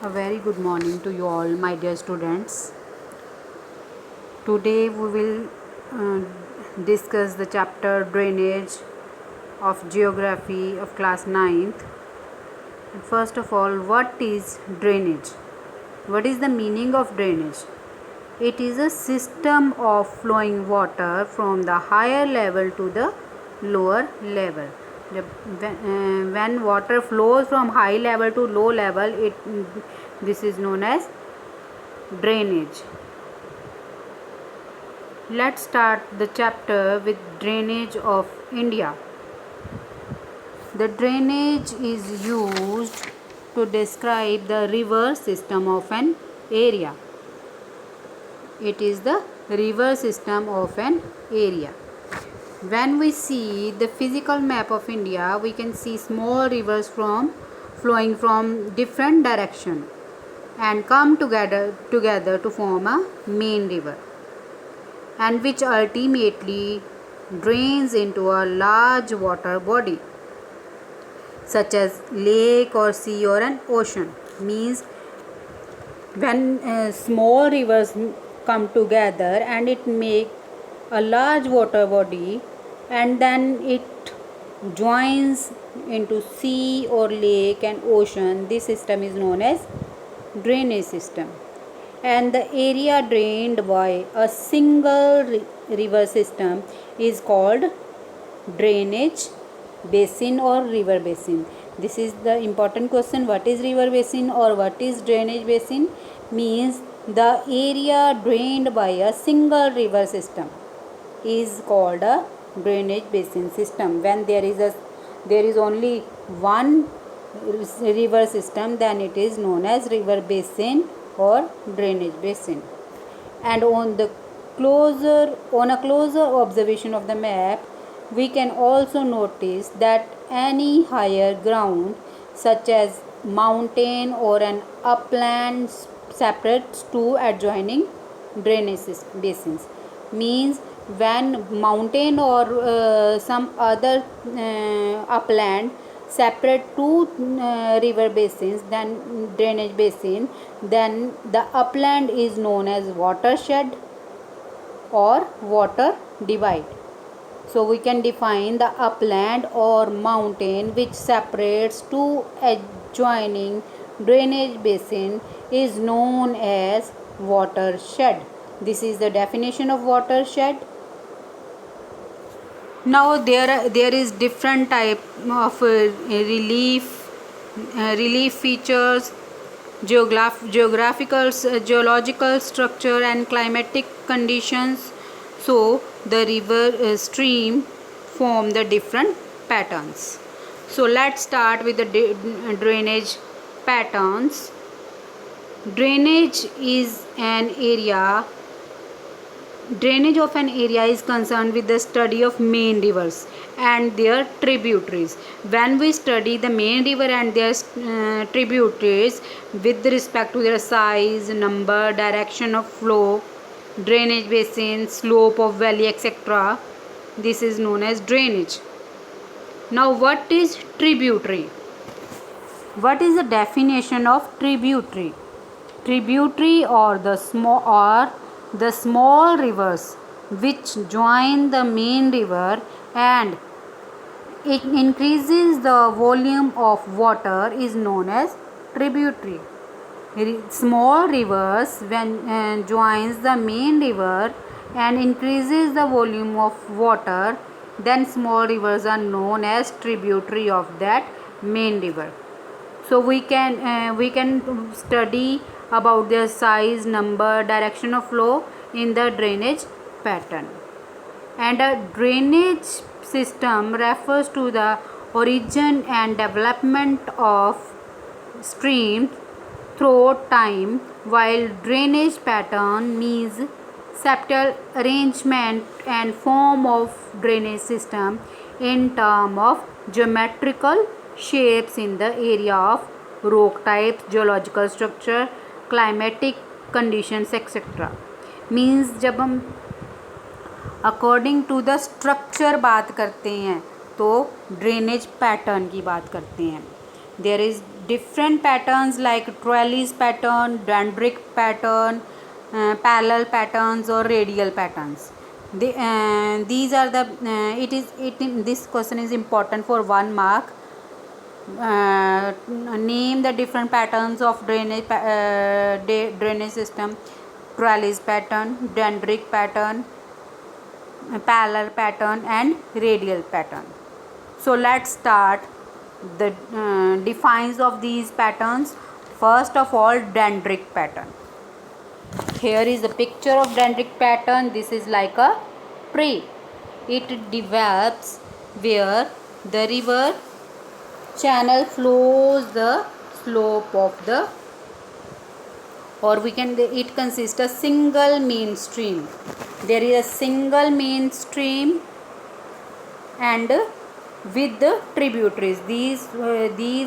A very good morning to you all, my dear students. Today we will discuss the chapter Drainage of Geography of class 9th. First of all, what is drainage? What is the meaning of drainage? It is a system of flowing water from the higher level to the lower level. When water flows from high level to low level, this is known as drainage. Let's start the chapter with drainage of India. The drainage is used to describe the river system of an area. It is the river system of an area. When we see the physical map of India, we can see small rivers flowing from different direction and come together to form a main river, and which ultimately drains into a large water body such as lake or sea or an ocean. Means when small rivers come together and it make a large water body, and then it joins into sea or lake and ocean, this system is known as drainage system. And the area drained by a single river system is called drainage basin or river basin. This is the important question. What is river basin or what is drainage basin? Means the area drained by a single river system is called a drainage basin system. When there is only one river system, then it is known as river basin or drainage basin. And on a closer observation of the map, we can also notice that any higher ground such as mountain or an upland separates two adjoining drainage basins. Means when mountain or some other upland separate two river basins, then drainage basin, then the upland is known as watershed or water divide. So we can define the upland or mountain which separates two adjoining drainage basin is known as watershed. This is the definition of watershed. Now there is different type of relief features, geographical geological structure and climatic conditions. So the river stream form the different patterns. So let's start with the drainage patterns. Drainage of an area is concerned with the study of main rivers and their tributaries. When we study the main river and their tributaries with respect to their size, number, direction of flow, drainage basin, slope of valley, etc., this is known as drainage. Now what is tributary? What is the definition of tributary? Tributary or the small rivers which join the main river and it increases the volume of water is known as tributary. Small rivers when joins the main river and increases the volume of water, then small rivers are known as tributary of that main river. So we can study about their size, number, direction of flow in the drainage pattern. And a drainage system refers to the origin and development of streams through time, while drainage pattern means septal arrangement and form of drainage system in term of geometrical shapes in the area of rock types, geological structure, climatic conditions, etc. Means जब हम according to the structure बात करते हैं तो drainage pattern की बात करते हैं. There is different patterns like trellis pattern, dendritic pattern, parallel patterns or radial patterns. These are the this question is important for 1 mark. Name the different patterns of drainage system: trellis pattern, dendritic pattern, parallel pattern and radial pattern. So let's start the defines of these patterns. First of all, dendritic pattern. Here is a picture of dendritic pattern. This is like a tree. It develops where the river channel flows the slope of the, or we can, it consists a single main stream. There is a single main stream and with the tributaries. These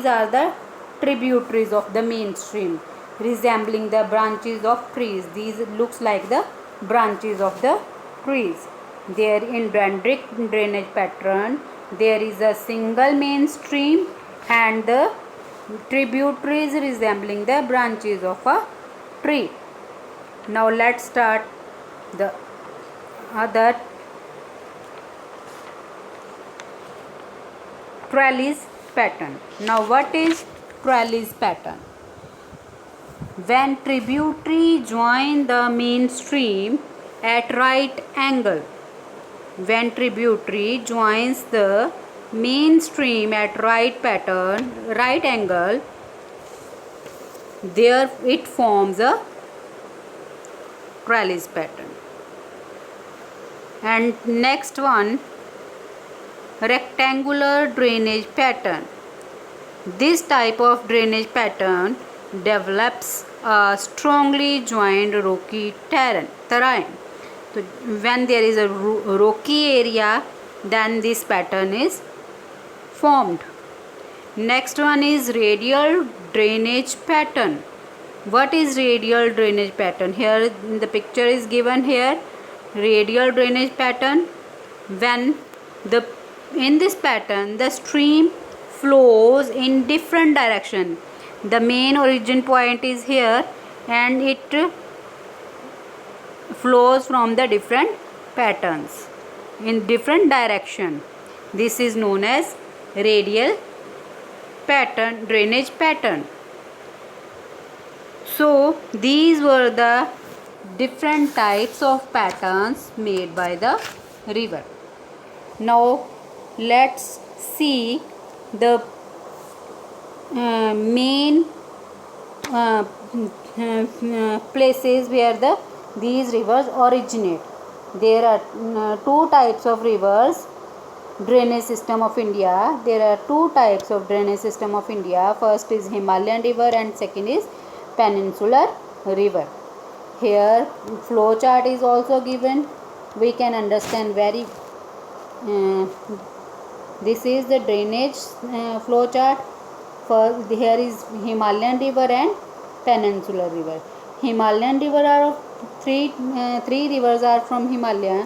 are the tributaries of the main stream, resembling the branches of trees. These looks like the branches of the trees. There in dendritic drainage pattern, there is a single main stream and the tributaries resembling the branches of a tree. Now let's start the other trellis pattern. Now what is trellis pattern? When tributary join the main stream at right angle. When tributary joins the main stream at right angle, there it forms a trellis pattern. And next one, rectangular drainage pattern. This type of drainage pattern develops a strongly joined rocky terrain. So when there is a rocky area, then this pattern is formed. Next one is radial drainage pattern. What is radial drainage pattern? Here the picture is given here. Radial drainage pattern. When in this pattern the stream flows in different direction. The main origin point is here and it flows from the different patterns in different direction. This is known as radial pattern, drainage pattern. So these were the different types of patterns made by the river. Now let's see the main places where these rivers originate. There are two types of rivers drainage system of India. There are two types of drainage system of India. First is Himalayan river and second is Peninsular river. Here flow chart is also given. We can understand very this is the drainage flow chart. First here is Himalayan river and Peninsular river. Himalayan river are three rivers are from Himalaya.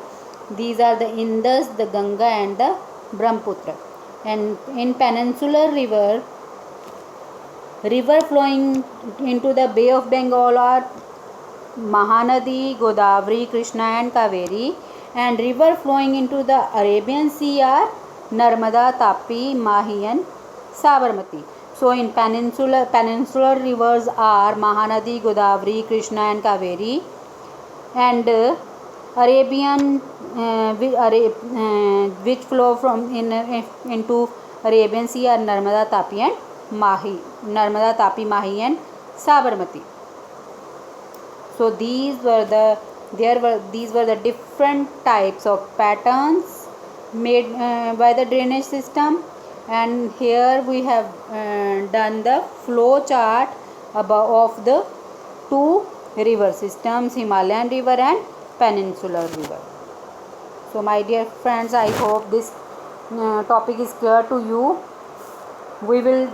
These are the Indus, the Ganga and the Brahmaputra. And in Peninsular river flowing into the Bay of Bengal are Mahanadi, Godavari, Krishna and Kaveri, and river flowing into the Arabian Sea are Narmada, Tapi, Mahi and Sabarmati. So in peninsular rivers are Mahanadi, Godavari, Krishna and Kaveri, and Arabian which flow from into Arabian Sea are Narmada, Tapi and Mahi. Narmada, Tapi, Mahi and Sabarmati. So these were the different types of patterns made by the drainage system, and here we have done the flow chart of the two river systems, Himalayan river and Peninsular river. So my dear friends, I hope this topic is clear to you. We will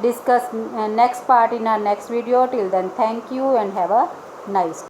discuss next part in our next video. Till then, thank you and have a nice day.